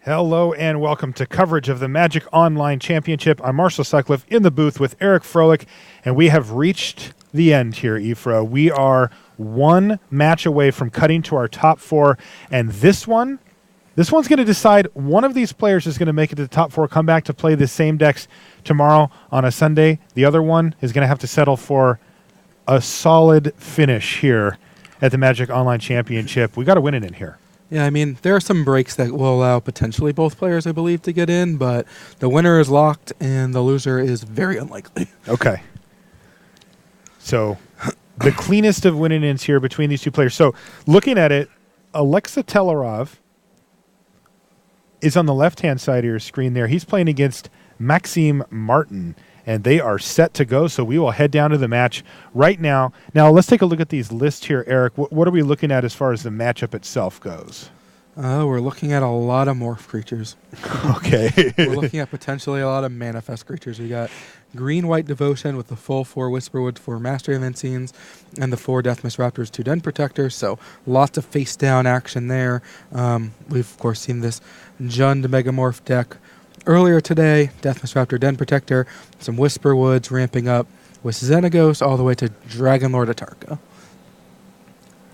Hello and welcome to coverage of the Magic Online Championship. I'm Marshall Sutcliffe in the booth with Eric Froelich, and we have reached the end here, Ifra. We are one match away from cutting to our top four, and this one's going to decide one of these players is going to make it to the top four, come back to play the same decks tomorrow on a Sunday. The other one is going to have to settle for a solid finish here at the Magic Online Championship. We got to win it in here. Yeah, I mean, there are some breaks that will allow potentially both players, I believe, to get in, but the winner is locked and the loser is very unlikely. Okay. So the cleanest of win-ins here between these two players. So looking at it, Alexa Telerov is on the left-hand side of your screen there. He's playing against Maxime Martin, and they are set to go, so we will head down to the match right now. Now, let's take a look at these lists here, Eric. What are we looking at as far as the matchup itself goes? We're looking at a lot of morph creatures. Okay. We're looking at potentially a lot of manifest creatures. We got green-white Devotion with the full 4 Whisperwood for Mastery of Unscenes and the 4 Deathmist Raptors, 2 Den Protectors, so lots of face-down action there. We've, of course, seen this Jund Megamorph deck earlier today. Deathmist Raptor, Den Protector, some Whisperwoods ramping up with Xenagos all the way to Dragonlord Atarka.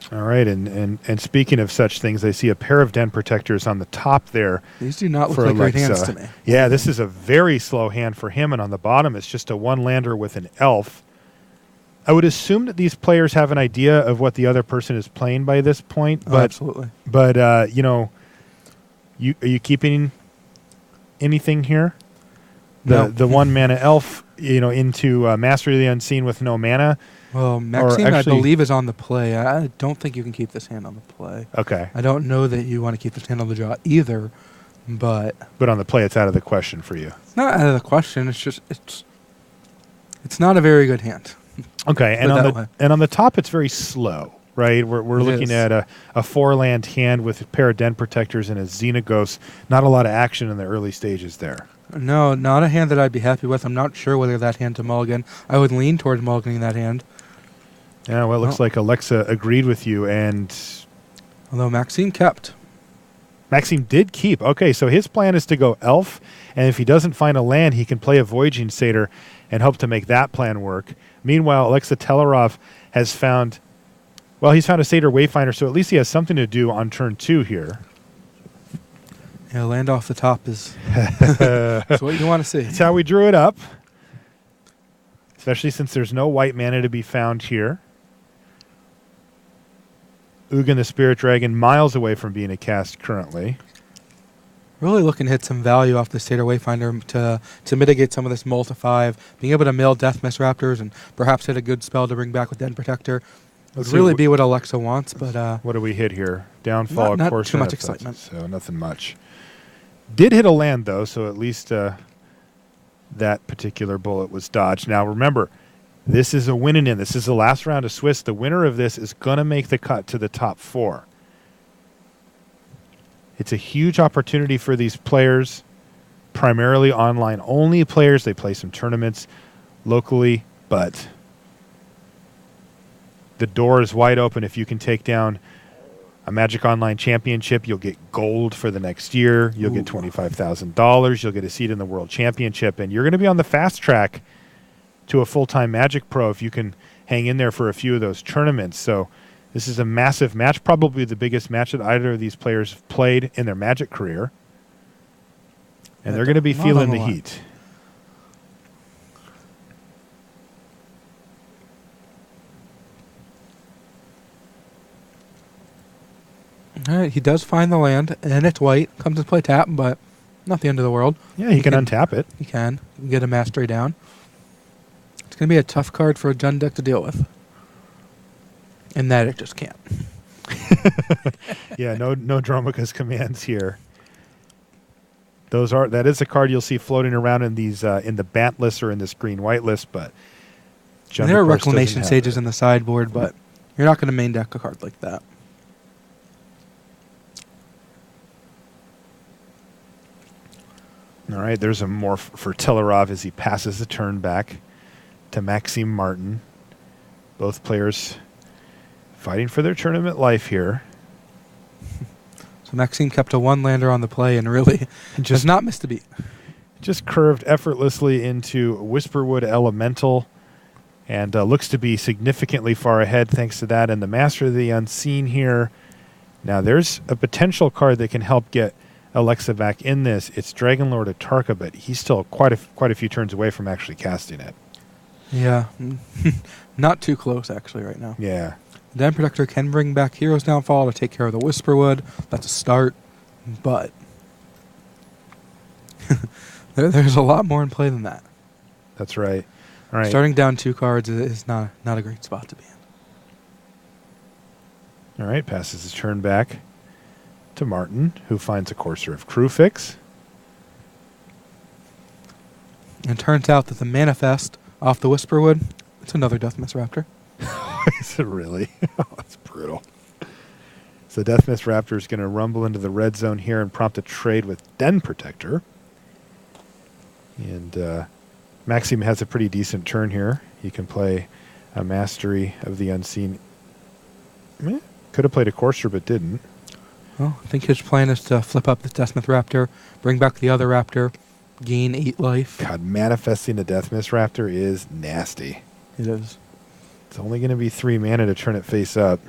All right, and speaking of such things, I see a pair of Den Protectors on the top there. These do not look for like great Alexa. hands to me. Yeah, this is a very slow hand for him, and on the bottom it's just a one-lander with an elf. I would assume that these players have an idea of what the other person is playing by this point. But, absolutely. But, are you keeping anything here? The one-mana elf, into Mastery of the Unseen with no mana. Well, Maxime, I believe, is on the play. I don't think you can keep this hand on the play. Okay. I don't know that you want to keep this hand on the draw either, but... But on the play, it's out of the question for you. It's not out of the question. It's just... It's not a very good hand. Okay, and on the top, it's very slow, right? We're looking at a 4-land hand with a pair of Den Protectors and a Xenagos. Not a lot of action in the early stages there. No, not a hand that I'd be happy with. I'm not sure whether that hand to mulligan. I would lean towards mulliganing that hand. Yeah, well, it looks like Alexa agreed with you, and... Although Maxime kept. Maxime did keep. Okay, so his plan is to go elf, and if he doesn't find a land, he can play a Voyaging Satyr and hope to make that plan work. Meanwhile, Alexa Telerov has found... Well, he's found a Satyr Wayfinder, so at least he has something to do on turn 2 here. Yeah, land off the top is that's what you want to see. That's how we drew it up, especially since there's no white mana to be found here. Ugin the Spirit Dragon miles away from being a cast currently. Really looking to hit some value off the Satyr Wayfinder to mitigate some of this mull to 5. Being able to mill Deathmist Raptors and perhaps hit a good spell to bring back with Den Protector would really be what Alexa wants. But what do we hit here? Downfall, not of course. Too much excitement. So nothing much. Did hit a land, though, so at least that particular bullet was dodged. Now, remember, this is a winning in. This is the last round of Swiss. The winner of this is going to make the cut to the top 4. It's a huge opportunity for these players, primarily online-only players. They play some tournaments locally, but the door is wide open. If you can take down a Magic Online Championship, you'll get gold for the next year. You'll get $25,000. You'll get a seat in the World Championship, and you're going to be on the fast track to a full-time Magic Pro if you can hang in there for a few of those tournaments. So this is a massive match, probably the biggest match that either of these players have played in their Magic career. And they're going to be feeling the heat. All right, he does find the land, and it's white. Comes to play tap, but not the end of the world. Yeah, he can untap it. He can get a Mastery down. It's going to be a tough card for a Jund deck to deal with. And that it just can't. Yeah, no Dromoka's commands here. That is a card you'll see floating around in these in the Bant list or in this green-white list, but Jund, there are Reclamation Sages in the sideboard, but you're not going to main deck a card like that. All right, there's a morph for Telerov as he passes the turn back to Maxime Martin. Both players fighting for their tournament life here. So Maxime kept a one-lander on the play and really just not missed a beat. Just curved effortlessly into Whisperwood Elemental and looks to be significantly far ahead thanks to that. And the Master of the Unseen here. Now there's a potential card that can help get Alexa back in this. It's Dragonlord Atarka, but he's still quite a few turns away from actually casting it. Yeah, not too close actually right now. Yeah. The Den Protector can bring back Hero's Downfall to take care of the Whisperwood. That's a start, but there's a lot more in play than that. That's right. All right. Starting down 2 cards is not a great spot to be in. All right, passes his turn back to Martin, who finds a Courser of Crewfix. And it turns out that the Manifest off the Whisperwood, it's another Deathmist Raptor. Is it really? Oh, that's brutal. So Deathmist Raptor is going to rumble into the red zone here and prompt a trade with Den Protector. And Maxime has a pretty decent turn here. He can play a Mastery of the Unseen. Could have played a Courser, but didn't. Well, I think his plan is to flip up the Deathmist Raptor, bring back the other Raptor, gain 8 life. God, manifesting a Deathmist Raptor is nasty. It is. It's only going to be 3 mana to turn it face up.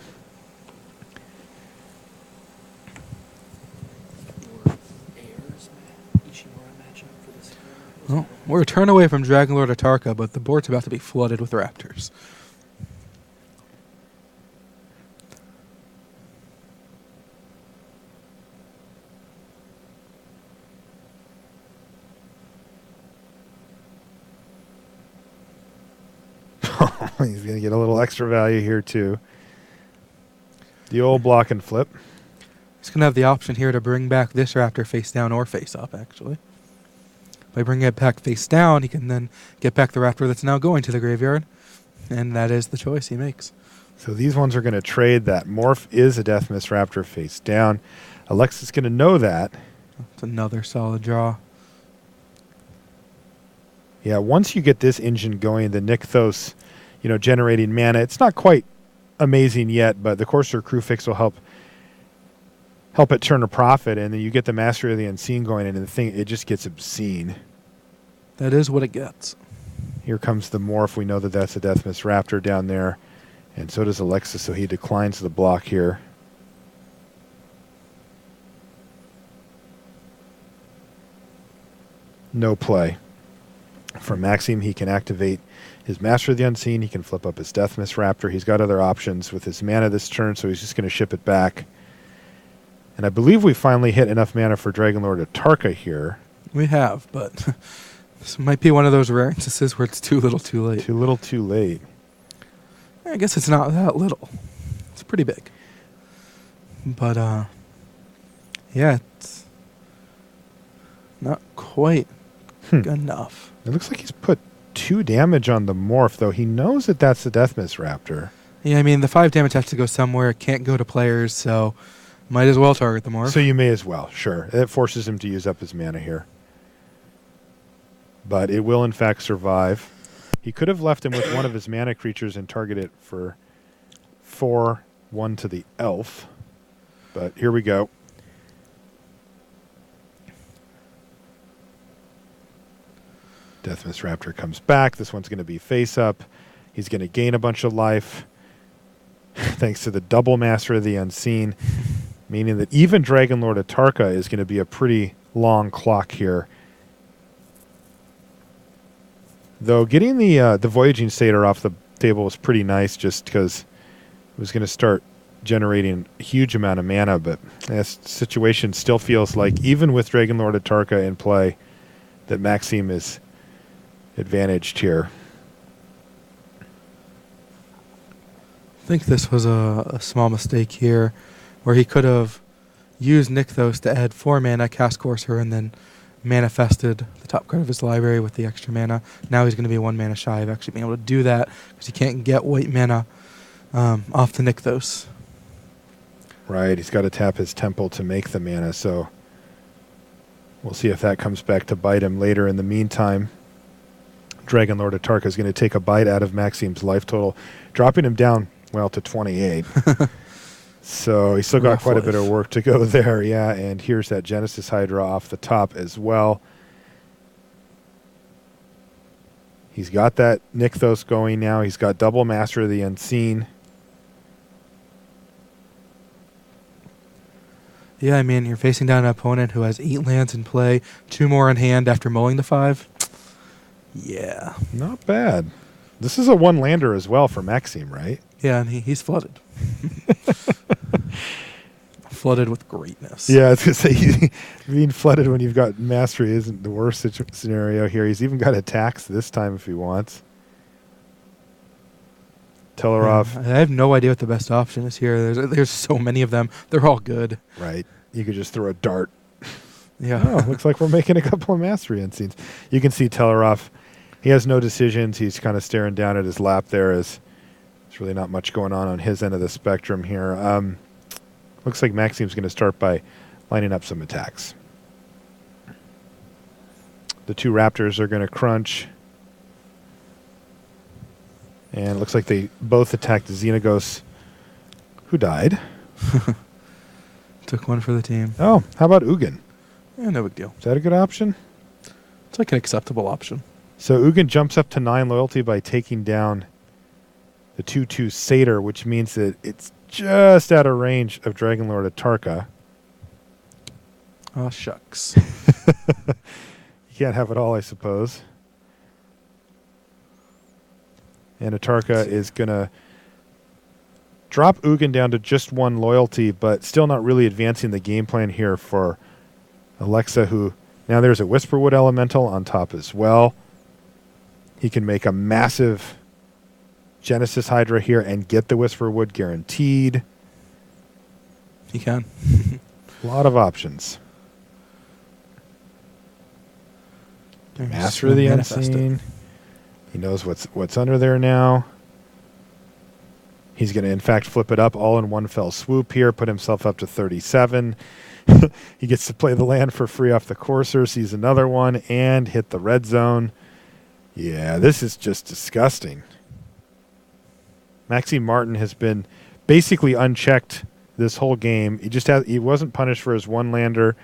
Well, we're a turn away from Dragonlord Atarka, but the board's about to be flooded with Raptors. He's going to get a little extra value here, too. The old block and flip. He's going to have the option here to bring back this Raptor face down or face up, actually. By bringing it back face down, he can then get back the Raptor that's now going to the graveyard. And that is the choice he makes. So these ones are going to trade. That Morph is a Deathmist Raptor face down. Alexa's going to know that. That's another solid draw. Yeah, once you get this engine going, the Nykthos, generating mana, it's not quite amazing yet, but the Courser Crewfix will help it turn a profit, and then you get the Master of the Unseen going, and the thing, it just gets obscene. That is what it gets. Here comes the Morph. We know that that's a Deathmist Raptor down there, and so does Alexa, so he declines the block here. No play. For Maxime, he can activate his Master of the Unseen. He can flip up his Deathmist Raptor. He's got other options with his mana this turn, so he's just going to ship it back. And I believe we finally hit enough mana for Dragonlord Atarka here. We have, but this might be one of those rare instances where it's too little too late. Too little too late. I guess it's not that little. It's pretty big. But, yeah, it's not quite enough. It looks like he's put 2 damage on the Morph, though. He knows that that's the Deathmist Raptor. Yeah, I mean, the 5 damage has to go somewhere. It can't go to players, so might as well target the Morph. So you may as well, sure. It forces him to use up his mana here. But it will, in fact, survive. He could have left him with one of his mana creatures and target it for 4/1 to the elf. But here we go. Deathmist Raptor comes back. This one's going to be face up. He's going to gain a bunch of life thanks to the double Master of the Unseen, meaning that even Dragonlord Atarka is going to be a pretty long clock here. Though getting the Voyaging Satyr off the table was pretty nice just because it was going to start generating a huge amount of mana, but this situation still feels like, even with Dragonlord Atarka in play, that Maxime is advantaged here. I think this was a small mistake here, where he could have used Nykthos to add 4 mana, cast Courser, and then manifested the top card of his library with the extra mana. Now he's going to be 1 mana shy of actually being able to do that, because he can't get white mana off the Nykthos. Right, he's got to tap his temple to make the mana, so we'll see if that comes back to bite him later. In the meantime, Dragonlord Atarka is going to take a bite out of Maxime's life total, dropping him down, well, to 28. So he's still got Rough quite a bit of life. work to go there, yeah. And here's that Genesis Hydra off the top as well. He's got that Nykthos going now. He's got double Master of the Unseen. Yeah, I mean, you're facing down an opponent who has 8 lands in play, 2 more in hand after mulling the 5. Yeah. Not bad. This is a one-lander as well for Maxime, right? Yeah, and he's flooded. Flooded with greatness. Yeah, I was going to say, being flooded when you've got Mastery isn't the worst scenario here. He's even got attacks this time if he wants. Teleroff. I have no idea what the best option is here. There's so many of them. They're all good. Right. You could just throw a dart. Yeah. Oh, looks like we're making a couple of Mastery Unseen's. You can see Teleroff. He has no decisions. He's kind of staring down at his lap there. There's really not much going on his end of the spectrum here. Looks like Maxime's going to start by lining up some attacks. The 2 Raptors are going to crunch. And it looks like they both attacked the Xenagos, who died. Took one for the team. Oh, how about Ugin? Yeah, no big deal. Is that a good option? It's like an acceptable option. So Ugin jumps up to 9 loyalty by taking down the 2/2 Satyr, which means that it's just out of range of Dragonlord Atarka. Oh, shucks. You can't have it all, I suppose. And Atarka is going to drop Ugin down to just 1 loyalty, but still not really advancing the game plan here for Alexa, who now there's a Whisperwood Elemental on top as well. He can make a massive Genesis Hydra here and get the Whisperwood guaranteed. He can. A lot of options. There's Master of the Manifested. Unseen. He knows what's under there now. He's going to, in fact, flip it up all in one fell swoop here, put himself up to 37. He gets to play the land for free off the courser, sees another one, and hit the red zone. Yeah, this is just disgusting. Maxime Martin has been basically unchecked this whole game. He wasn't punished for his 1-lander.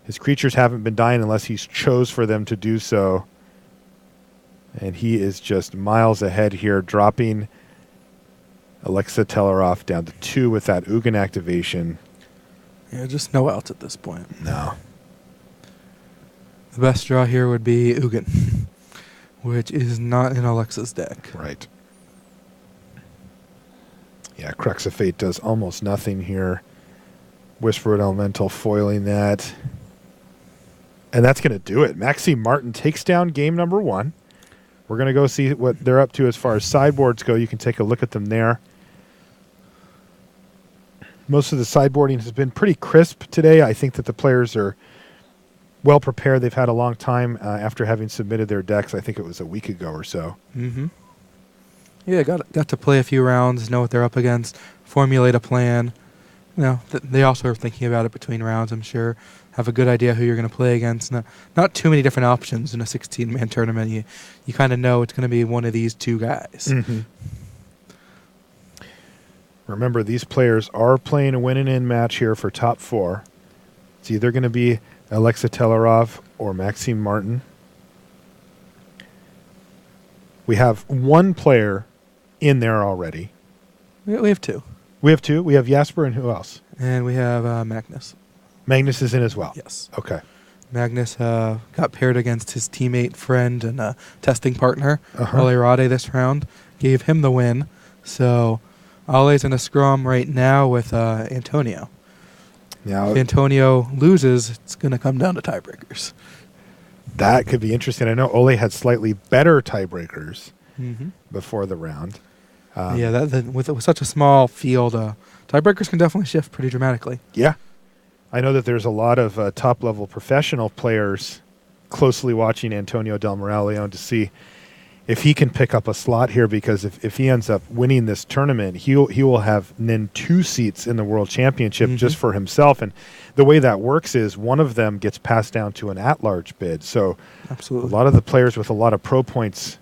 His creatures haven't been dying unless he's chose for them to do so. And he is just miles ahead here, dropping Alexa Teleroff down to 2 with that Ugin activation. Yeah, just no outs at this point. No. The best draw here would be Ugin, which is not in Alexa's deck. Right. Yeah, Crux of Fate does almost nothing here. Whisperwood Elemental foiling that. And that's going to do it. Maxime Martin takes down game number 1. We're going to go see what they're up to as far as sideboards go. You can take a look at them there. Most of the sideboarding has been pretty crisp today. I think that the players are well prepared. They've had a long time after having submitted their decks. I think it was a week ago or so. Mm-hmm. Yeah, got to play a few rounds, know what they're up against, formulate a plan. You know, they also are thinking about it between rounds, I'm sure. Have a good idea who you're going to play against. Not too many different options in a 16-man tournament. You kind of know it's going to be one of these 2 guys. Mm-hmm. Remember, these players are playing a win-and-in match here for top 4. It's either going to be Alexa Teleroff or Maxime Martin. We have 1 player in there already. We have 2. We have 2. We have Jasper and who else? And we have Magnus. Magnus is in as well. Yes. Okay. Magnus got paired against his teammate, friend, and testing partner, Uh-huh. Ale Rade, this round. Gave him the win. So Ale's in a scrum right now with Antonio. Now, If Antonio loses, it's going to come down to tiebreakers. that could be interesting. I know Ole had slightly better tiebreakers Mm-hmm. before the round. Yeah, with such a small field, tiebreakers can definitely shift pretty dramatically. Yeah. I know that there's a lot of top-level professional players closely watching Antonio Del Moral to see if he can pick up a slot here, because if he ends up winning this tournament, he will have then 2 seats in the World Championship just for himself. And the way that works is one of them gets passed down to an at-large bid. So Absolutely. a lot of the players with a lot of pro points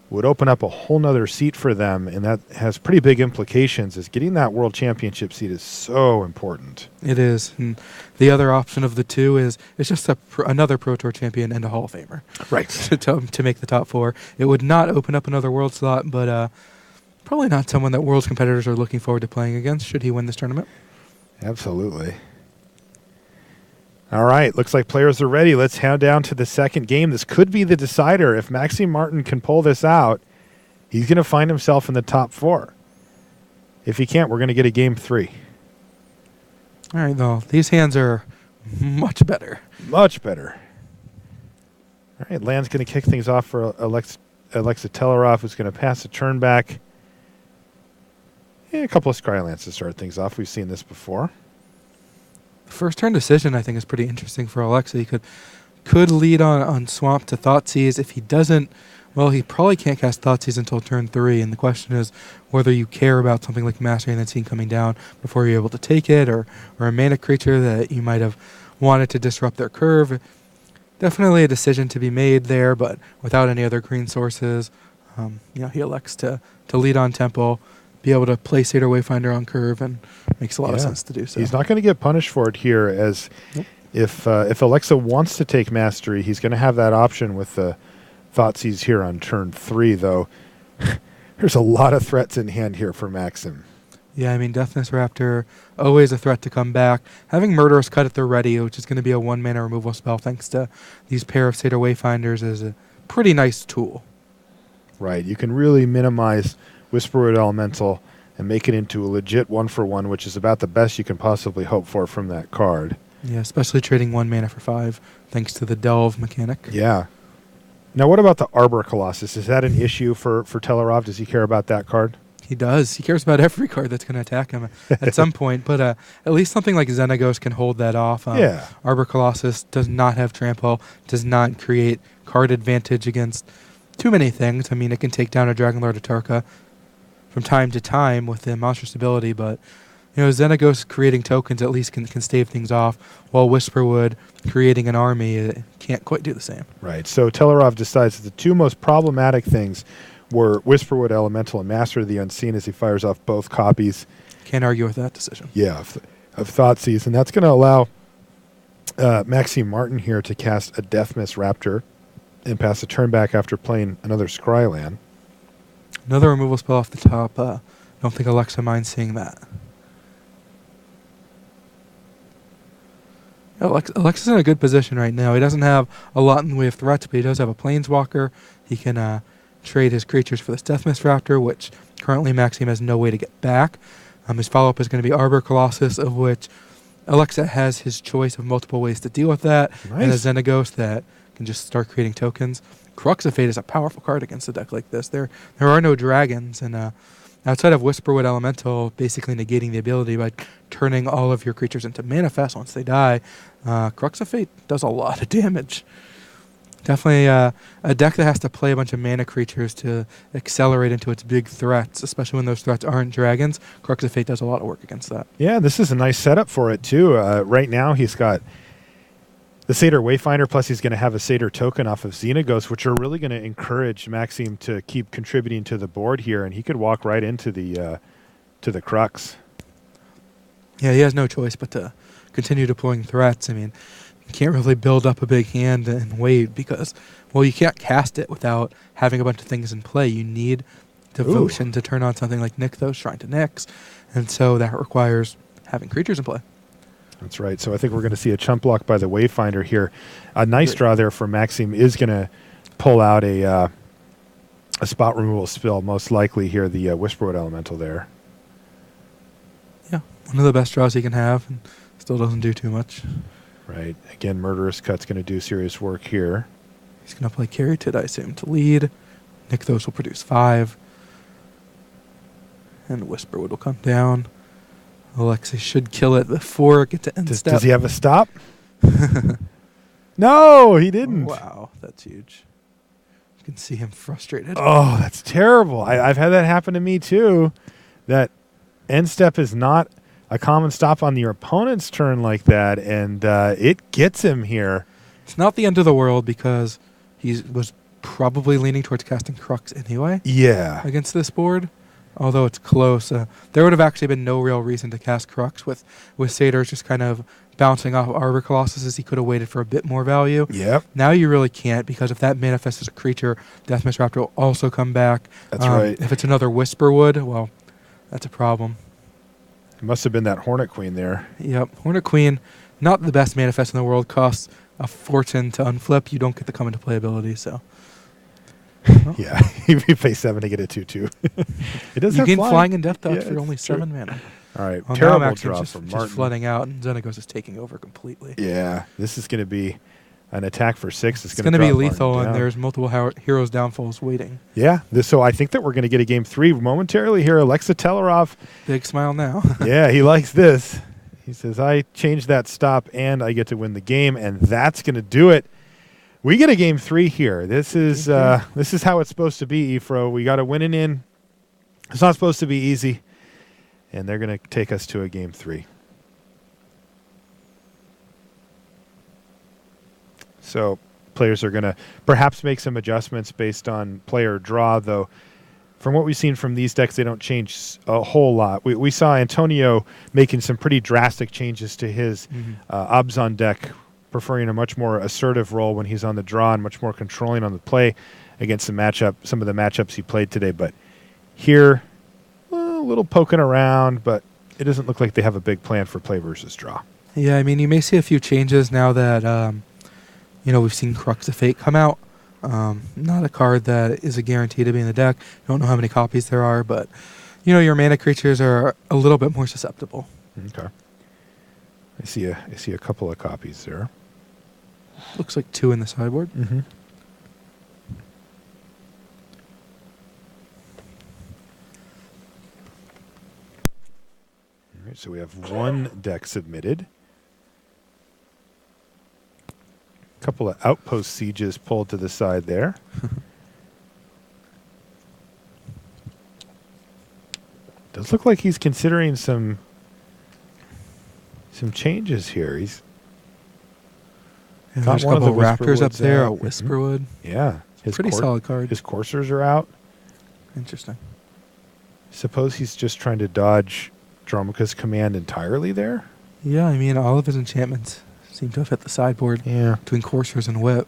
would open up a whole nother seat for them, and that has pretty big implications, as getting that World Championship seat is so important. It is. And the other option of the two is it's just another Pro Tour champion and a Hall of Famer. Right. to make the top 4. It would not open up another World slot, but probably not someone that World's competitors are looking forward to playing against should he win this tournament. Absolutely. All right, looks like players are ready. Let's head down to the second game. This could be the decider. If Maxime Martin can pull this out, he's going to find himself in the top 4. If he can't, we're going to get a game 3. All right, though. These hands are much better. Much better. All right, Land's going to kick things off for Alexa Telerov, who's going to pass a turn back. A couple of Skylance to start things off. We've seen this before. The first turn decision, I think, is pretty interesting for Alexa. He could lead on Swamp to Thoughtseize. If he doesn't, well, he probably can't cast Thoughtseize until turn 3. And the question is whether you care about something like Mastery and then Scene coming down before you're able to take it, or a mana creature that you might have wanted to disrupt their curve. Definitely a decision to be made there, but without any other green sources, he elects to lead on Temple, be able to play Satyr Wayfinder on curve, and makes a lot of sense to do so. He's not going to get punished for it here, as if Alexa wants to take Mastery, he's going to have that option with the Thoughtseize here on turn 3, though. There's a lot of threats in hand here for Maxim. Yeah, I mean, Deathness Raptor, always a threat to come back. Having Murderous Cut at the ready, which is going to be a 1-mana removal spell thanks to these pair of Satyr Wayfinders, is a pretty nice tool. Right, you can really minimize Whisperwood Elemental and make it into a legit 1-for-1, which is about the best you can possibly hope for from that card. Yeah, especially trading 1 mana for 5, thanks to the Delve mechanic. Yeah. Now, what about the Arbor Colossus? Is that an issue for Telerov? Does he care about that card? He does. He cares about every card that's going to attack him at some point, but at least something like Xenagos can hold that off. Yeah. Arbor Colossus does not have Trample, does not create card advantage against too many things. I mean, it can take down a Dragonlord Atarka from time to time with the monstrous ability, but Xenagos creating tokens at least can stave things off, while Whisperwood creating an army can't quite do the same. Right. So Telerov decides that the two most problematic things were Whisperwood Elemental and Master of the Unseen, as he fires off both copies. Can't argue with that decision. Yeah, of Thoughtseize, and that's going to allow Maxime Martin here to cast a Deathmist Raptor and pass a turn back after playing another Skryland. Another removal spell off the top. I don't think Alexa minds seeing that. Alexa's in a good position right now. He doesn't have a lot in the way of threats, but he does have a Planeswalker. He can trade his creatures for this Deathmist Raptor, which currently Maxime has no way to get back. His follow-up is going to be Arbor Colossus, of which Alexa has his choice of multiple ways to deal with that. Nice. And a Xenagos that can just start creating tokens. Crux of Fate is a powerful card against a deck like this. There are no dragons, and outside of Whisperwood Elemental basically negating the ability by turning all of your creatures into manifest once they die, Crux of Fate does a lot of damage. Definitely a deck that has to play a bunch of mana creatures to accelerate into its big threats, especially when those threats aren't dragons. Crux of Fate does a lot of work against that. Yeah, this is a nice setup for it, too. Right now, he's got the Satyr Wayfinder, plus he's going to have a Satyr token off of Xenagos, which are really going to encourage Maxime to keep contributing to the board here, and he could walk right into the Crux. Yeah, he has no choice but to continue deploying threats. I mean, you can't really build up a big hand and wait because, well, you can't cast it without having a bunch of things in play. You need Devotion to turn on something like Nykthos, Shrine to Nyx, and so that requires having creatures in play. That's right. So I think we're going to see a chump block by the Wayfinder here. A nice draw there for Maxime is going to pull out a spot removal spell, most likely here, the Whisperwood Elemental there. Yeah, one of the best draws he can have, and still doesn't do too much. Right. Again, Murderous Cut's going to do serious work here. He's going to play Caryatid, I assume, to lead. Nykthos will produce 5. And Whisperwood will come down. Alexei should kill it before it gets to end step. Does he have a stop? No, he didn't. Wow, that's huge. You can see him frustrated. Oh, that's terrible. I've had that happen to me too. That end step is not a common stop on your opponent's turn like that, and it gets him here. It's not the end of the world because he was probably leaning towards casting Crux anyway Yeah. against this board. Although it's close, there would have actually been no real reason to cast Crux with Satyrs just kind of bouncing off Arbor Colossus. He could have waited for a bit more value. Yep. Now you really can't, because if that manifests as a creature, Deathmist Raptor will also come back. That's right. If it's another Whisperwood, well, that's a problem. It must have been that Hornet Queen there. Yep. Hornet Queen, not the best manifest in the world, costs a fortune to unflip. You don't get the come into play ability, so. Well, Yeah, you pay 7 to get a 2/2. It does you have gain flying and death touch Yeah, for only it's true. 7 mana. All right, Well, terrible now Maxim's draw just, from just Martin. flooding out, and Xenagos is taking over completely. Yeah, this is going to be an attack for 6. It's going to be drop lethal, Martin and down. there's multiple heroes downfalls waiting. Yeah, so I think that we're going to get a game 3 momentarily here. Alexa Telerov. Big smile now. Yeah, he likes this. He says, I changed that stop, and I get to win the game, and that's going to do it. We get a game 3 here. This is how it's supposed to be, Ifro. We got to win it in. It's not supposed to be easy, and they're going to take us to a game 3. So players are going to perhaps make some adjustments based on player draw, though. From what we've seen from these decks, they don't change a whole lot. We saw Antonio making some pretty drastic changes to his Abzan deck, preferring a much more assertive role when he's on the draw and much more controlling on the play against some of the matchups he played today. But here, a little poking around, but it doesn't look like they have a big plan for play versus draw. Yeah, I mean, you may see a few changes now that, we've seen Crux of Fate come out. Not a card that is a guarantee to be in the deck. You don't know how many copies there are, but, your mana creatures are a little bit more susceptible. Okay. I see a couple of copies there. Looks like 2 in the sideboard. Mm-hmm. All right, so we have 1 deck submitted. A couple of outpost sieges pulled to the side there. Does look like he's considering some changes here. He's And got there's a one of couple the Raptors up Whisperwoods there, a out. Whisperwood. yeah, Pretty solid card. His coursers are out. Interesting. Suppose he's just trying to dodge Dromica's command entirely there. Yeah, I mean, all of his enchantments seem to have hit the sideboard Yeah. between Coursers and Whip.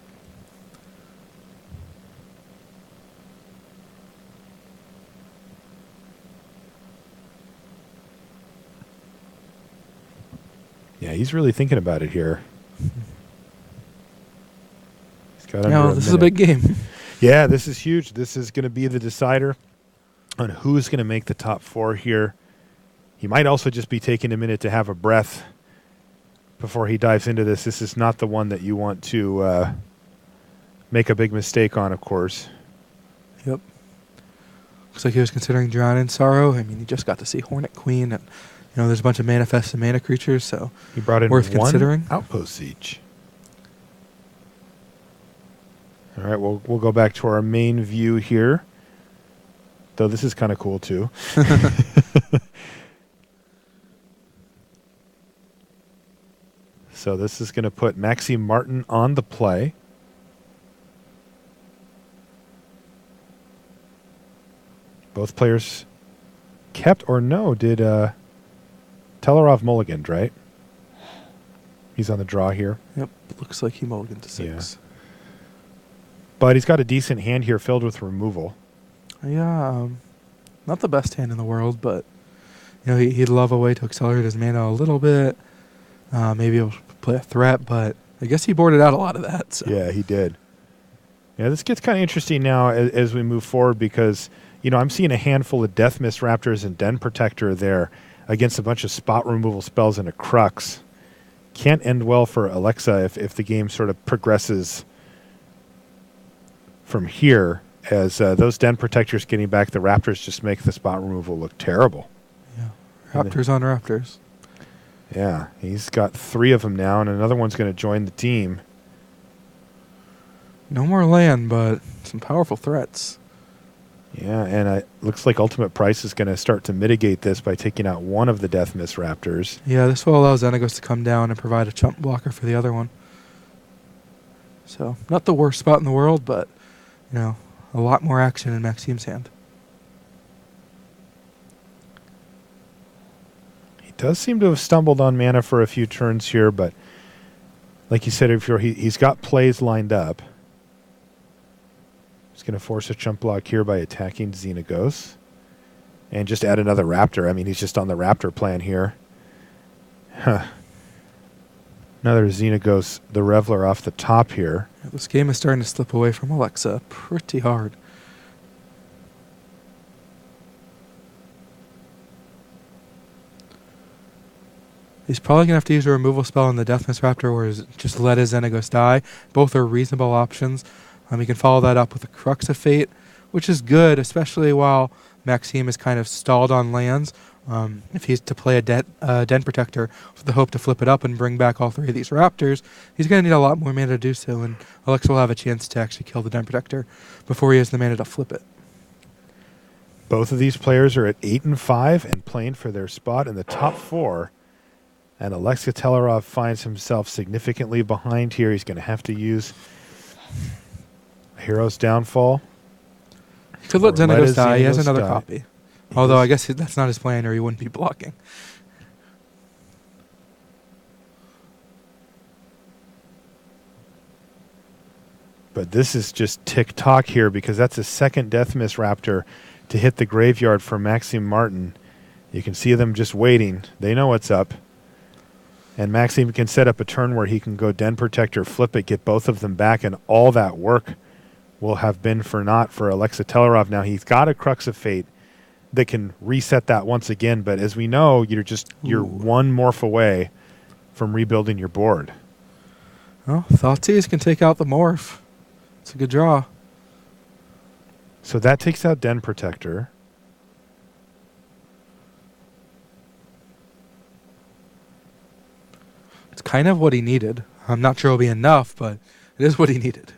Yeah, he's really thinking about it here. He's got under No, a this is a minute. big game. Yeah, this is huge. This is going to be the decider on who's going to make the top 4 here. He might also just be taking a minute to have a breath before he dives into this. This is not the one that you want to make a big mistake on, of course. Yep. Looks like he was considering Drown in Sorrow. I mean, he just got to see Hornet Queen, and there's a bunch of manifest and mana creatures, so He brought in worth one considering. outpost siege. All right, we'll go back to our main view here. Though this is kind of cool too. So this is going to put Maxime Martin on the play. Both players kept or no, did Telerov mulliganed, right? He's on the draw here. Yep, looks like he mulliganed to 6. But he's got a decent hand here filled with removal. Yeah, not the best hand in the world, but he'd love a way to accelerate his mana a little bit. Maybe he'll play a threat, but I guess he boarded out a lot of that. So. Yeah, he did. Yeah, this gets kind of interesting now as we move forward because, I'm seeing a handful of Deathmist Raptors and Den Protector there against a bunch of spot removal spells and a Crux. Can't end well for Alexa if the game sort of progresses from here, as those Den Protectors getting back the Raptors just make the spot removal look terrible. Yeah, Raptors on Raptors. Yeah, he's got 3 of them now, and another one's going to join the team. No more land, but some powerful threats. Yeah, and it looks like Ultimate Price is going to start to mitigate this by taking out one of the Deathmist Raptors. Yeah, this will allow Xenagos to come down and provide a chump blocker for the other one. So, not the worst spot in the world, but a lot more action in Maxime's hand. He does seem to have stumbled on mana for a few turns here, but like you said before, he's got plays lined up. He's going to force a chump block here by attacking Xenagos. And just add another Raptor. I mean, he's just on the Raptor plan here. Huh. Another Xenagos, the Reveler off the top here. Yeah, this game is starting to slip away from Alexa pretty hard. He's probably going to have to use a removal spell on the Deathmiss Raptor or just let his Xenagos die. Both are reasonable options. He can follow that up with a Crux of Fate, which is good, especially while Maxime is kind of stalled on lands. If he's to play a Den Protector with the hope to flip it up and bring back all three of these Raptors, he's going to need a lot more mana to do so, and Alexa will have a chance to actually kill the Den Protector before he has the mana to flip it. Both of these players are at 8 and 5 and playing for their spot in the top 4. And Alexa Telerov finds himself significantly behind here. He's going to have to use a Hero's Downfall. He could let Xenagos die. He has Xenagos another die. copy. Although I guess that's not his plan, or he wouldn't be blocking. But this is just tick-tock here because that's a second Deathmiss Raptor to hit the graveyard for Maxime Martin. You can see them just waiting. They know what's up. And Maxime can set up a turn where he can go Den Protector, flip it, get both of them back, and all that work will have been for naught for Alexa Telerov. Now, he's got a Crux of Fate that can reset that once again, but as we know, you're one morph away from rebuilding your board. Well, Thoughtseize can take out the morph. It's a good draw. So that takes out Den Protector. It's kind of what he needed. I'm not sure it'll be enough, but it is what he needed.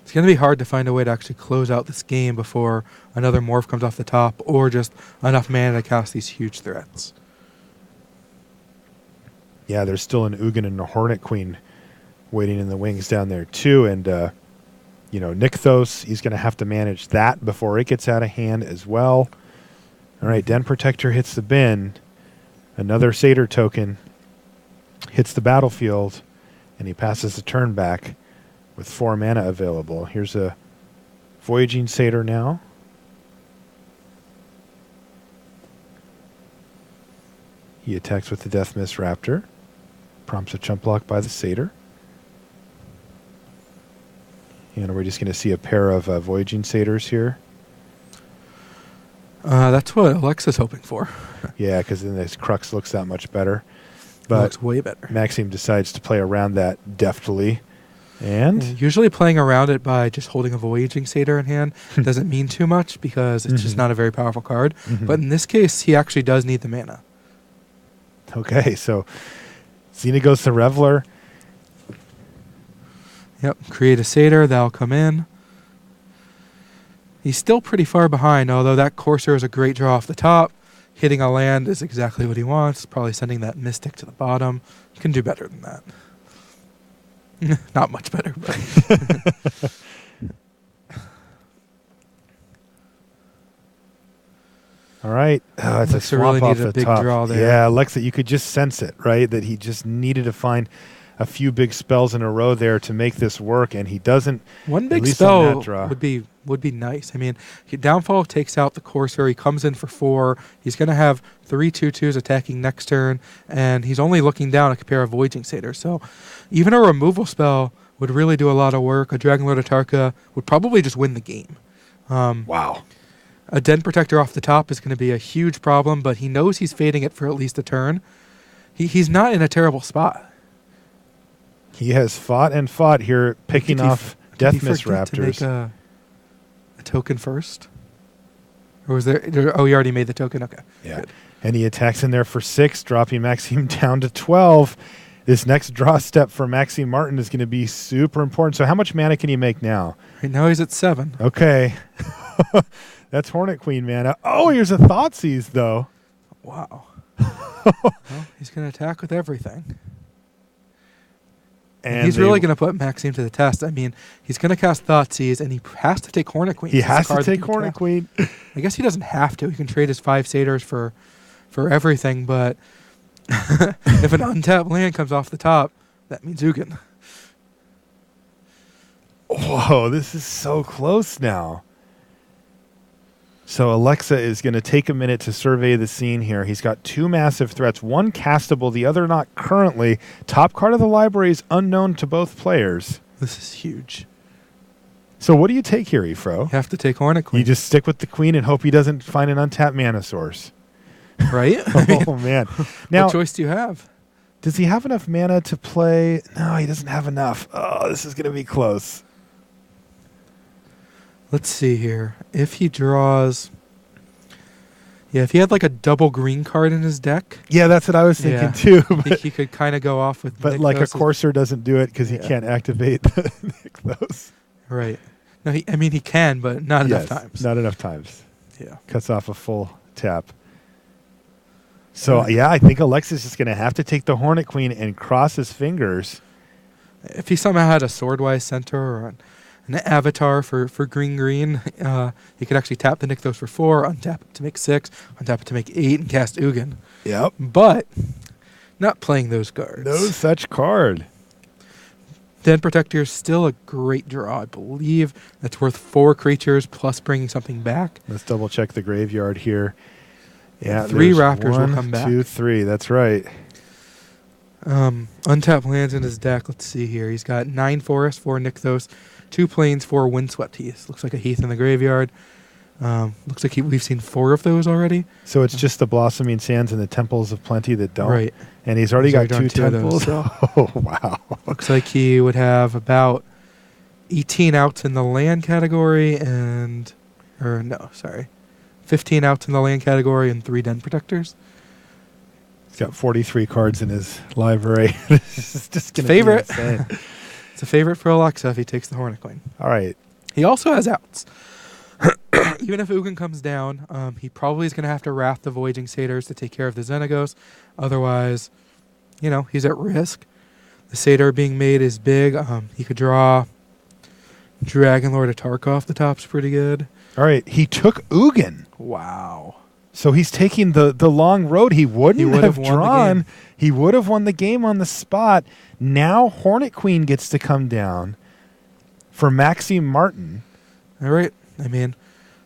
It's going to be hard to find a way to actually close out this game before another morph comes off the top or just enough mana to cast these huge threats. Yeah, there's still an Ugin and a Hornet Queen waiting in the wings down there too, and Nykthos, he's going to have to manage that before it gets out of hand as well. All right, Den Protector hits the bin. Another Satyr token hits the battlefield, and he passes the turn back with 4 mana available. Here's a Voyaging Satyr now. He attacks with the Deathmiss Raptor. Prompts a chump block by the Satyr. And we're just going to see a pair of Voyaging Satyrs here. That's what Alexa's hoping for. Yeah, because then this Crux looks that much better. It But looks way better. Maxime decides to play around that deftly. And Usually playing around it by just holding a Voyaging Satyr in hand doesn't mean too much because it's just not a very powerful card. But in this case, he actually does need the mana. okay, so Xenagos the Reveler. Yep, create a Satyr, that'll come in. He's still pretty far behind, although that Courser is a great draw off the top. Hitting a land is exactly what he wants. Probably sending that Mystic to the bottom. You can do better than that. Not much better, but All right. Oh, it's a Alexa swamp really off needed the a big top. draw there. Yeah, Alexa, you could just sense it, right? That he just needed to find a few big spells in a row there to make this work, and he doesn't. one at big least on spell that draw. would be nice. I mean, Downfall takes out the Courser. He comes in for 4. He's going to have 3 2/2s attacking next turn, and he's only looking down a pair of Voyaging Satyr. So even a removal spell would really do a lot of work. A Dragonlord Atarka would probably just win the game. Wow. A Den Protector off the top is going to be a huge problem, but he knows he's fading it for at least a turn. He's not in a terrible spot. He has fought and fought here, picking off Did he Deathmiss forget to Raptors. make a token first? Or was there... Oh, you already made the token? Okay. Yeah. Good. And he attacks in there for 6, dropping Maxime down to 12. This next draw step for Maxime Martin is going to be super important. So how much mana can he make now? Right now he's at 7. Okay. That's Hornet Queen mana. Oh, here's a Thoughtseize, though. Wow. Well, he's going to attack with everything. And he's really going to put Maxime to the test. I mean, he's going to cast Thoughtseize, and he has to take Hornet Queen. He has to take Hornet Queen. I guess he doesn't have to. He can trade his 5 satyrs for everything, but if an untapped land comes off the top, that means Ugin. Whoa, this is so close now. So Alexa is going to take a minute to survey the scene here. He's got 2 massive threats, one castable, the other not currently. Top card of the library is unknown to both players. This is huge. So what do you take here, Efro? You have to take Hornet Queen. You just stick with the queen and hope he doesn't find an untapped mana source. Right? Oh, man. Now, what choice do you have? Does he have enough mana to play? No, he doesn't have enough. Oh, this is going to be close. Let's see here. If he draws... Yeah, if he had like a double green card in his deck... Yeah, that's what I was thinking too. I think he could kind of go off with... But like a Courser doesn't do it because he can't activate those. Right. No, he can, but not enough times. Not enough times. Yeah. Cuts off a full tap. So, yeah, I think Alexa's just going to have to take the Hornet Queen and cross his fingers. If he somehow had a Swordwise Centaur or an Avatar for green, he could actually tap the Nykthos for 4, untap it to make 6, untap it to make 8, and cast Ugin. Yep. But not playing those cards. No such card. Den Protector is still a great draw. I believe that's worth 4 creatures plus bringing something back. Let's double check the graveyard here. Yeah, 3 Raptors will come back. 1, 2, 3. That's right. Untapped lands in his deck. Let's see here. He's got 9 forests, 4 Nykthos, 2 plains, 4 windswept heaths. Looks like a heath in the graveyard. Looks like we've seen 4 of those already. So it's just the Blossoming Sands and the Temples of Plenty that don't. Right. And he's already got 2 temples. Oh, wow. Looks like he would have about 18 outs in the land category 15 outs in the land category and 3 Den Protectors. He's got 43 cards in his library. This is just going to be insane. It's a favorite for Alexa if he takes the Hornet Queen. All right. He also has outs. Even if Ugin comes down, he probably is going to have to Wrath the Voyaging Satyrs to take care of the Xenagos. Otherwise, he's at risk. The Satyr being made is big. He could draw Dragonlord Atarka off the top's pretty good. All right. He took Ugin. Wow. So he's taking the long road. He would have drawn. He would have won the game on the spot. Now Hornet Queen gets to come down for Maxime Martin. All right. I mean,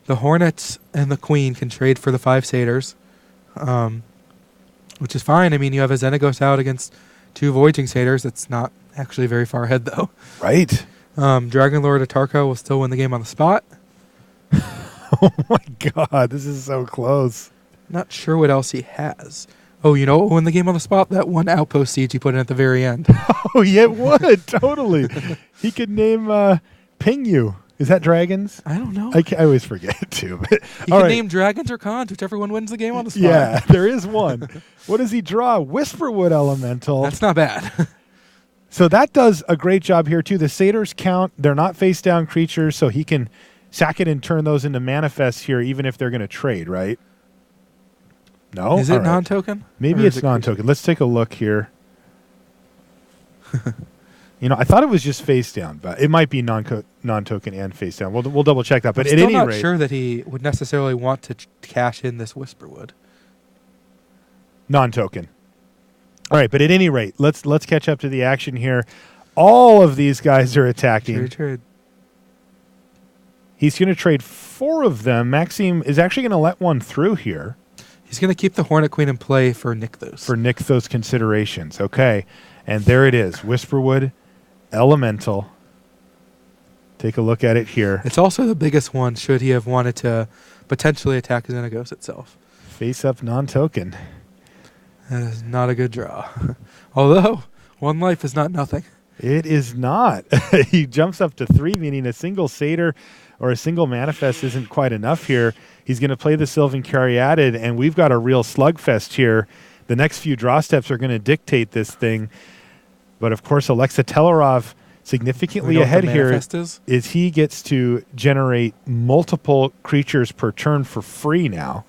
the Hornets and the Queen can trade for the 5 Satyrs, which is fine. I mean, you have a Xenagos out against 2 Voyaging Satyrs. That's not actually very far ahead, though. Right. Dragonlord Atarka will still win the game on the spot. Oh, my God. This is so close. Not sure what else he has. Oh, what will win the game on the spot? That one Outpost Siege he put in at the very end. Oh, yeah, it would. Totally. He could name Ping You. Is that dragons? I don't know. I always forget it, too. But, you can name dragons or cons, whichever one wins the game on the spot. Yeah, there is one. What does he draw? Whisperwood Elemental. That's not bad. So that does a great job here, too. The Satyrs count. They're not face-down creatures, so he can sack it and turn those into manifests here, even if they're going to trade, right? No? Is it non-token? Maybe it's non-token. Let's take a look here. I thought it was just face-down, but it might be non-token and face-down. We'll double-check that. But I'm at still any not rate, sure that he would necessarily want to cash in this Whisperwood. Non-token. All right, but at any rate, let's catch up to the action here. All of these guys are attacking. Trade. He's going to trade 4 of them. Maxime is actually going to let one through here. He's going to keep the Hornet Queen in play for Nykthos. For Nykthos considerations. Okay. And there it is. Whisperwood Elemental. Take a look at it here. It's also the biggest one should he have wanted to potentially attack Xenagos itself. Face up non-token. That is not a good draw. Although, 1 life is not nothing. It is not. He jumps up to 3, meaning a single Satyr or a single Manifest isn't quite enough here. He's going to play the Sylvan Caryatid, and we've got a real slugfest here. The next few draw steps are going to dictate this thing. But, of course, Alexa Telerov significantly ahead here is he gets to generate multiple creatures per turn for free now.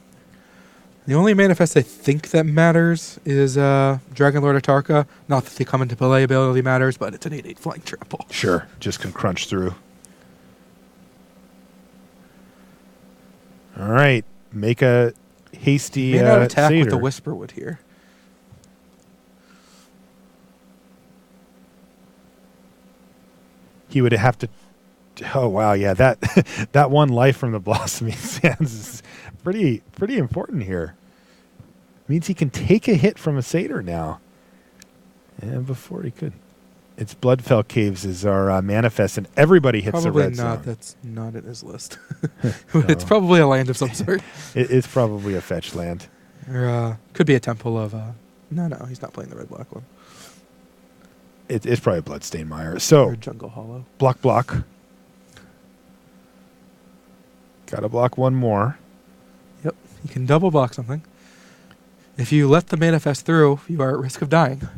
The only manifest I think that matters is Dragon Lord Atarka. Not that the come into play ability matters, but it's an 8/8 flying triple. Sure, just can crunch through. All right, make a hasty May not attack with satyr. the Whisperwood here. He would have to. Oh wow, yeah, that that one life from the blossoming sands is pretty important here. Means he can take a hit from a satyr now. And before he could, it's Bloodfell Caves is our manifest, and everybody hits Probably the red not. zone. That's not in his list. It's probably a land of some sort. It's probably a fetch land. Or could be a temple of... No, he's not playing the red-black one. It's probably Bloodstained Mire. So Or Jungle Hollow. block. Got to block one more. Yep, you can double block something. If you let the manifest through, you are at risk of dying.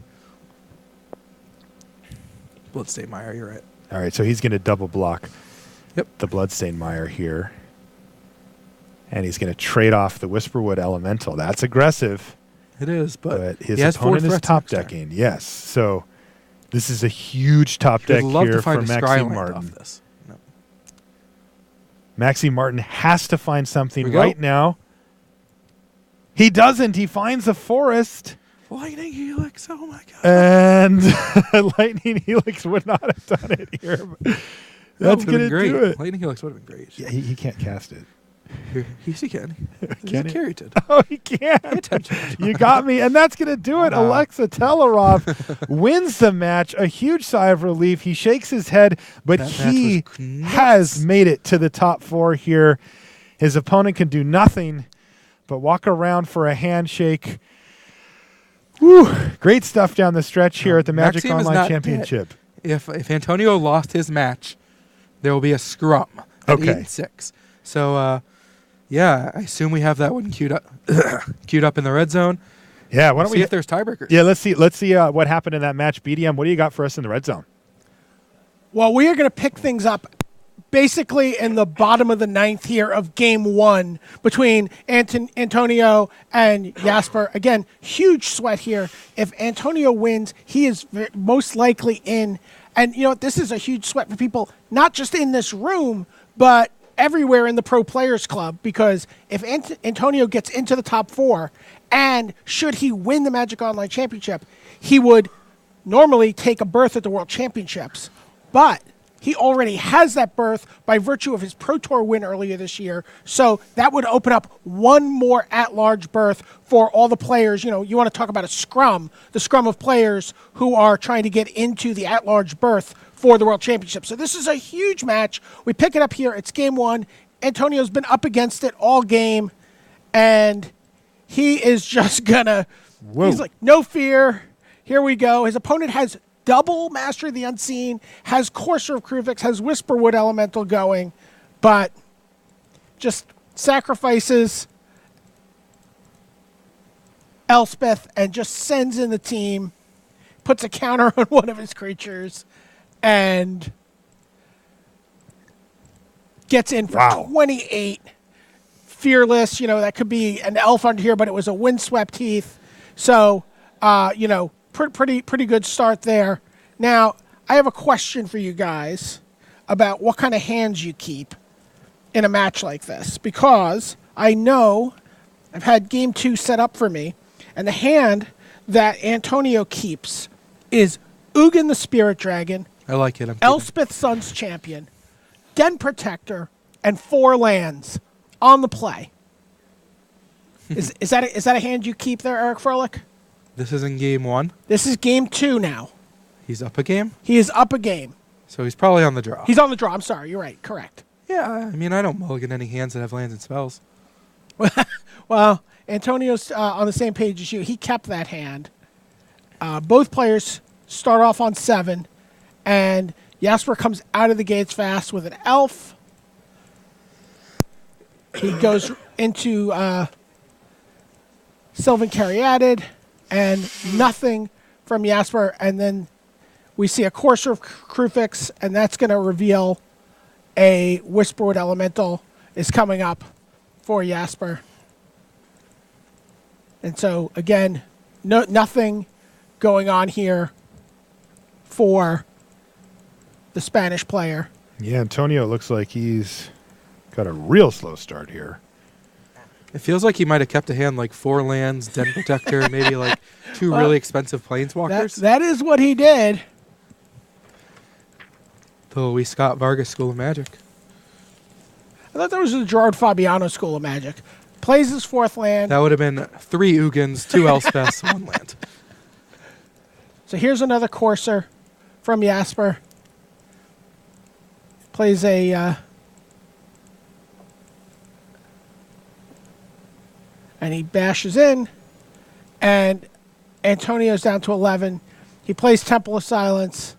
Bloodstained Mire, you're right. All right, so he's going to double block. Yep. The Bloodstained Mire here. And he's going to trade off the Whisperwood Elemental. That's aggressive. It is, but His he has 4 opponent is threats top next turn. decking. Yes. So this is a huge top He'd deck love here to for find a Maxi Scryland Martin. off this. No. Maxi Martin has to find something Here we go. right now. He doesn't. He finds a forest. Lightning Helix, oh my god. And Lightning Helix would not have done it here. But that's going to do it. Lightning Helix would have been great. Yeah, he can't cast it. Yes, he can. He's Can a he? carried. Oh, he can't. You got me. And that's going to do it. Wow. Alexa Telerov wins the match. A huge sigh of relief. He shakes his head, but That match he was nuts. has made it to the top 4 here. His opponent can do nothing but walk around for a handshake. Whew. Great stuff down the stretch here at the Magic Maxime is Online not Championship. If Antonio lost his match, there will be a scrum at Okay. 8-6. So, yeah, I assume we have that one queued up, queued up in the red zone. Yeah, why don't See we if there's tiebreakers. Yeah, let's see what happened in that match. BDM, what do you got for us in the red zone? Well, we are going to pick things up basically in the bottom of the 9th here of game 1 between Antonio and Jasper. Again, huge sweat here. If Antonio wins, he is most likely in. And, you know, this is a huge sweat for people, not just in this room, but everywhere in the Pro Players Club, because if Antonio gets into the top 4, and should he win the Magic Online Championship, he would normally take a berth at the World Championships. But he already has that berth by virtue of his Pro Tour win earlier this year. So that would open up one more at-large berth for all the players. You know, you want to talk about a scrum, the scrum of players who are trying to get into the at-large berth for the World Championship. So this is a huge match. We pick it up here. It's game 1. Antonio's been up against it all game, and he is just gonna. Whoa. He's like, no fear. Here we go. His opponent has double Master of the Unseen, has Courser of Kruvix, has Whisperwood Elemental going, but just sacrifices Elspeth and just sends in the team, puts a counter on one of his creatures, and gets in for Wow. 28. Fearless, you know, that could be an elf under here, but it was a Windswept Heath. So, you know, pretty good start there. Now, I have a question for you guys about what kind of hands you keep in a match like this, because I know I've had game 2 set up for me, and the hand that Antonio keeps is Ugin the Spirit Dragon, I like it. I'm keeping it. Elspeth Sun's Champion, Den Protector, and 4 lands on the play. Is that a hand you keep there, Eric Froelich? This is in game 1. This is game 2 now. He's up a game, He is up a game. so he's probably on the draw. He's on the draw. I'm sorry. You're right. Correct. Yeah, I mean, I don't mulligan any hands that have lands and spells. Well, Antonio's on the same page as you. He kept that hand. Both players start off on 7, and Jasper comes out of the gates fast with an elf. He goes into Sylvan Caryatid, and nothing from Jasper, and then we see a Courser of Kruvix, and that's going to reveal a Whisperwood Elemental is coming up for Jasper. And so, again, nothing going on here for the Spanish player. Yeah, Antonio looks like he's got a real slow start here. It feels like he might have kept a hand like 4 lands, Den Protector, maybe like 2 really expensive Planeswalkers. That is what he did. The Luis Scott Vargas School of Magic. I thought that was the Gerard Fabiano School of Magic. Plays his 4th land. That would have been 3 Ugins, 2 Elspeths, 1 land. So here's another Courser from Jasper. Plays a... and he bashes in, and Antonio's down to 11. He plays Temple of Silence.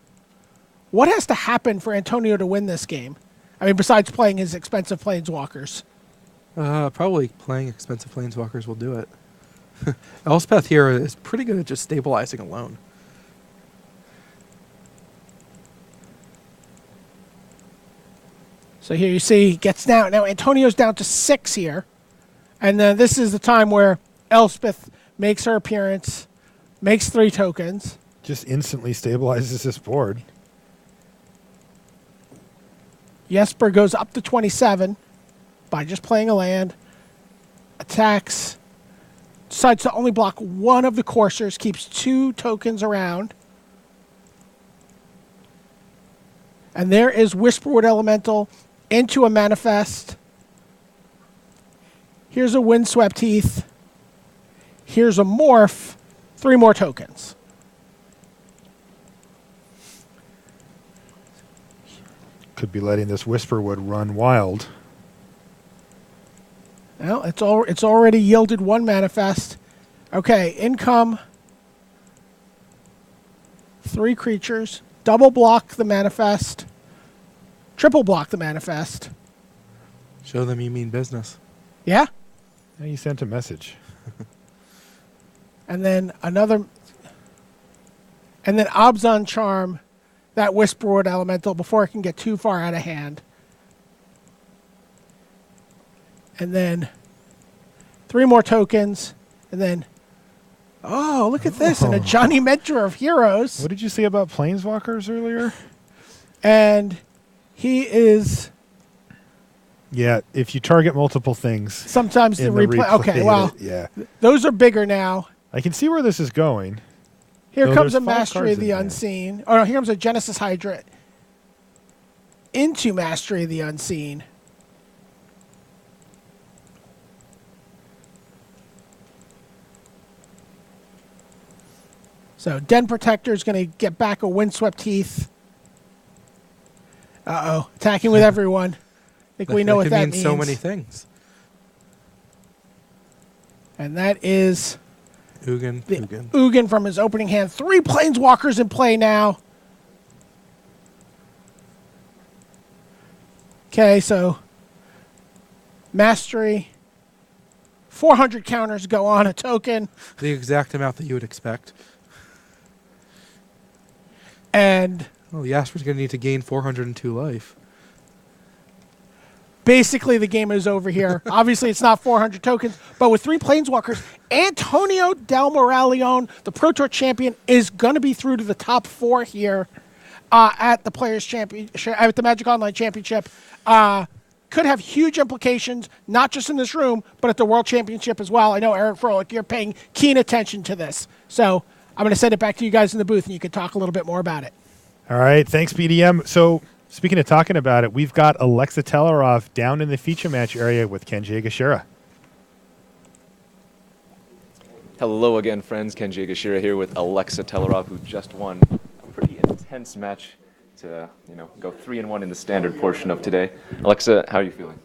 What has to happen for Antonio to win this game? I mean, besides playing his expensive Planeswalkers. Probably playing expensive Planeswalkers will do it. Elspeth here is pretty good at just stabilizing alone. So here you see he gets down. Now Antonio's down to 6 here. And then this is the time where Elspeth makes her appearance, makes 3 tokens. Just instantly stabilizes this board. Jesper goes up to 27 by just playing a land. Attacks. Decides to only block 1 of the coursers. Keeps 2 tokens around. And there is Whisperwood Elemental into a Manifest. Here's a Windswept Heath. Here's a Morph. 3 more tokens. Could be letting this Whisperwood run wild. Well, it's already yielded 1 Manifest. Okay, income. 3 creatures. Double block the Manifest. Triple block the Manifest. Show them you mean business. Yeah? Yeah, you sent a message. And then another... And then Abzan Charm that Whisperwood Elemental before it can get too far out of hand. And then 3 more tokens. And then... Oh, look at this. And a Johnny Mentor of Heroes. What did you say about Planeswalkers earlier? And he is... Yeah, if you target multiple things. Sometimes the replay... Okay, well, yeah. Those are bigger now. I can see where this is going. Here So comes there's a 5 Mastery cards of the in there. Unseen. Oh, no, here comes a Genesis Hydra into Mastery of the Unseen. So Den Protector is going to get back a Windswept Heath. Uh-oh. Attacking with everyone. I think we know what that mean means. So many things. And that is... Ugin. Ugin from his opening hand. 3 Planeswalkers in play now. Okay, so Mastery. 400 counters go on a token. The exact amount that you would expect. And Well, Jasper's going to need to gain 402 life. basically the game is over here. Obviously, it's not 400 tokens, but with 3 Planeswalkers, Antonio Del Moraleone, the Pro Tour champion, is going to be through to the top 4 here at the Players' Championship, at the Magic Online Championship. Could have huge implications, not just in this room, but at the World Championship as well. I know, Eric Froelich, you're paying keen attention to this. So I'm going to send it back to you guys in the booth, and you can talk a little bit more about it. All right, thanks, BDM. So, speaking of talking about it, we've got Alexa Telerov down in the feature match area with Kenji Gashira. Hello again, friends. Kenji Gashira here with Alexa Telerov, who just won a pretty intense match to, go 3-1 in the standard portion of today. Alexa, how are you feeling?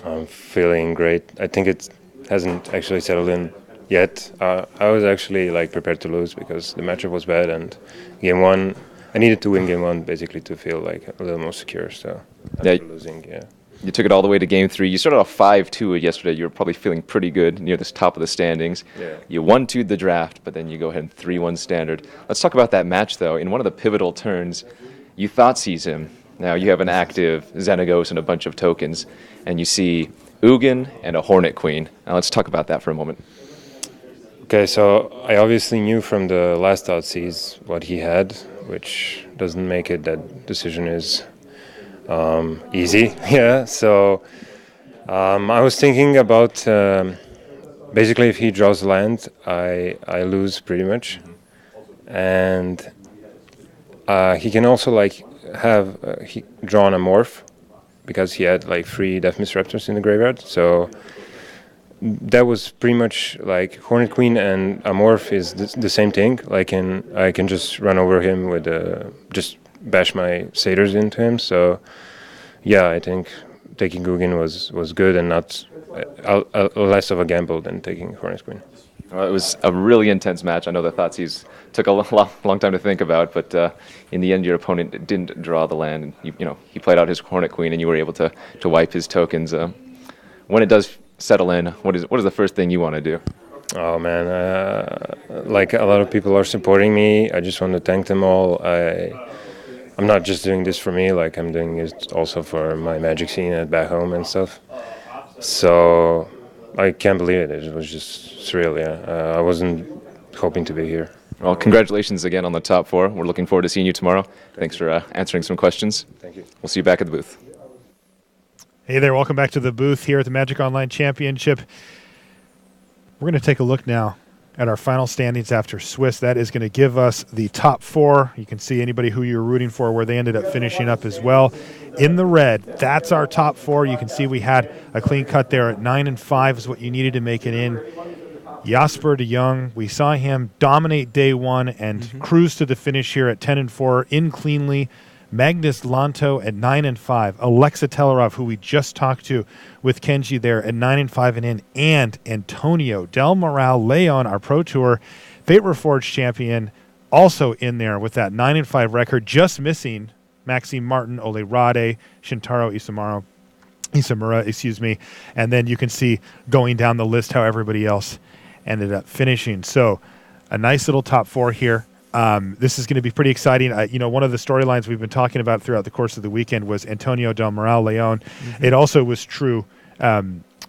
I'm feeling great. I think it hasn't actually settled in yet. I was actually prepared to lose because the matchup was bad, and game 1, I needed to win game 1 basically to feel a little more secure. So after losing, yeah. You took it all the way to game 3. You started off 5-2 yesterday. You were probably feeling pretty good near the top of the standings. Yeah. You 1-2'd the draft, but then you go ahead and 3-1 standard. Let's talk about that match, though. In one of the pivotal turns, you Thoughtseize him. Now you have an active Xenagos and a bunch of tokens, and you see Ugin and a Hornet Queen. Now let's talk about that for a moment. Okay, so I obviously knew from the last outseas what he had, which doesn't make it that decision is easy. Yeah, so I was thinking about basically if he draws land, I lose pretty much, and he can also like have he drawn a morph because he had like 3 Death Mist Raptors in the graveyard, so. That was pretty much like Hornet Queen and a morph is the same thing. Like I can just run over him with just bash my satyrs into him. So yeah, I think taking Guggen was good and not less of a gamble than taking Hornet Queen. Well, it was a really intense match. I know the Thoughtseize took a long time to think about, but in the end, your opponent didn't draw the land. And he played out his Hornet Queen, and you were able to wipe his tokens. When it does settle in, what is the first thing you want to do? Oh man, like a lot of people are supporting me. I just want to thank them all. I'm not just doing this for me, like I'm doing it also for my Magic scene at back home and stuff. So I can't believe it. It was just surreal, yeah. I wasn't hoping to be here. Well, congratulations again on the top 4. We're looking forward to seeing you tomorrow. Thanks for answering some questions. Thank you. We'll see you back at the booth. Hey there, welcome back to the booth here at the Magic Online Championship. We're going to take a look now at our final standings after Swiss. That is going to give us the top 4. You can see anybody who you're rooting for, where they ended up finishing up as well. In the red, that's our top 4. You can see we had a clean cut there at 9-5 is what you needed to make it in. Jasper de Jong, we saw him dominate day 1 and cruise to the finish here at 10-4 in cleanly. Magnus Lanto at 9-5, Alexa Telerov, who we just talked to with Kenji there at 9-5 and in, and Antonio Del Moral Leon, our Pro Tour Fate Reforged champion, also in there with that 9-5 record, just missing Maxime Martin, Ole Rade, Shintaro Isamura, and then you can see going down the list how everybody else ended up finishing. So a nice little top 4 here. This is going to be pretty exciting. One of the storylines we've been talking about throughout the course of the weekend was Antonio Del Moral Leon. It also was true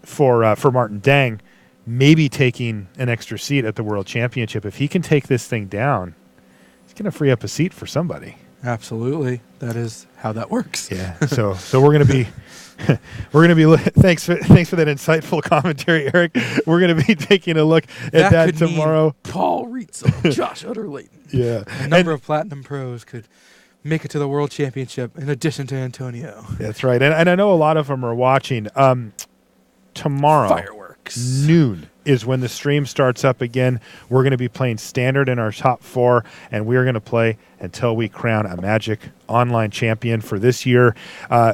for Martin Dang, maybe taking an extra seat at the World Championship. If he can take this thing down, he's going to free up a seat for somebody. Absolutely. That is how that works. Yeah. So we're going to be thanks for that insightful commentary, Eric. We're going to be taking a look at that could tomorrow. Mean Paul Rietzel, Josh Utterlayton. Yeah. A number of platinum pros could make it to the World Championship in addition to Antonio. That's right. And I know a lot of them are watching. Tomorrow, Fireworks. noon is when the stream starts up again. We're going to be playing Standard in our top 4, and we are going to play until we crown a Magic Online champion for this year.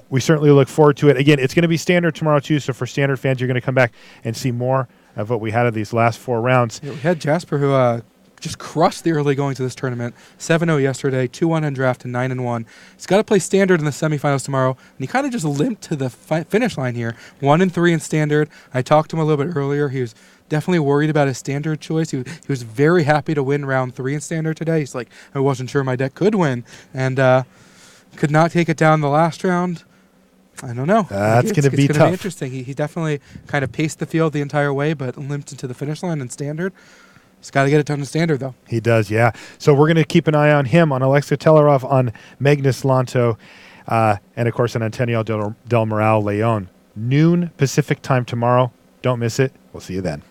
We certainly look forward to it. Again, it's going to be Standard tomorrow, too, so for Standard fans, you're going to come back and see more of what we had of these last 4 rounds. Yeah, we had Jasper, who just crushed the early going to this tournament. 7-0 yesterday, 2-1 in draft, and 9-1. He's got to play Standard in the semifinals tomorrow, and he kind of just limped to the finish line here. 1-3 in Standard. I talked to him a little bit earlier. He was definitely worried about his Standard choice. He was very happy to win round 3 in Standard today. He's like, I wasn't sure my deck could win, and could not take it down the last round. I don't know. That's going to be tough. It's going to be interesting. He definitely kind of paced the field the entire way, but limped into the finish line in Standard. He's got to get it done in Standard, though. He does, yeah. So we're going to keep an eye on him, on Alexa Telerov, on Magnus Lanto, and, of course, on Antonio Del Moral Leon. Noon Pacific time tomorrow. Don't miss it. We'll see you then.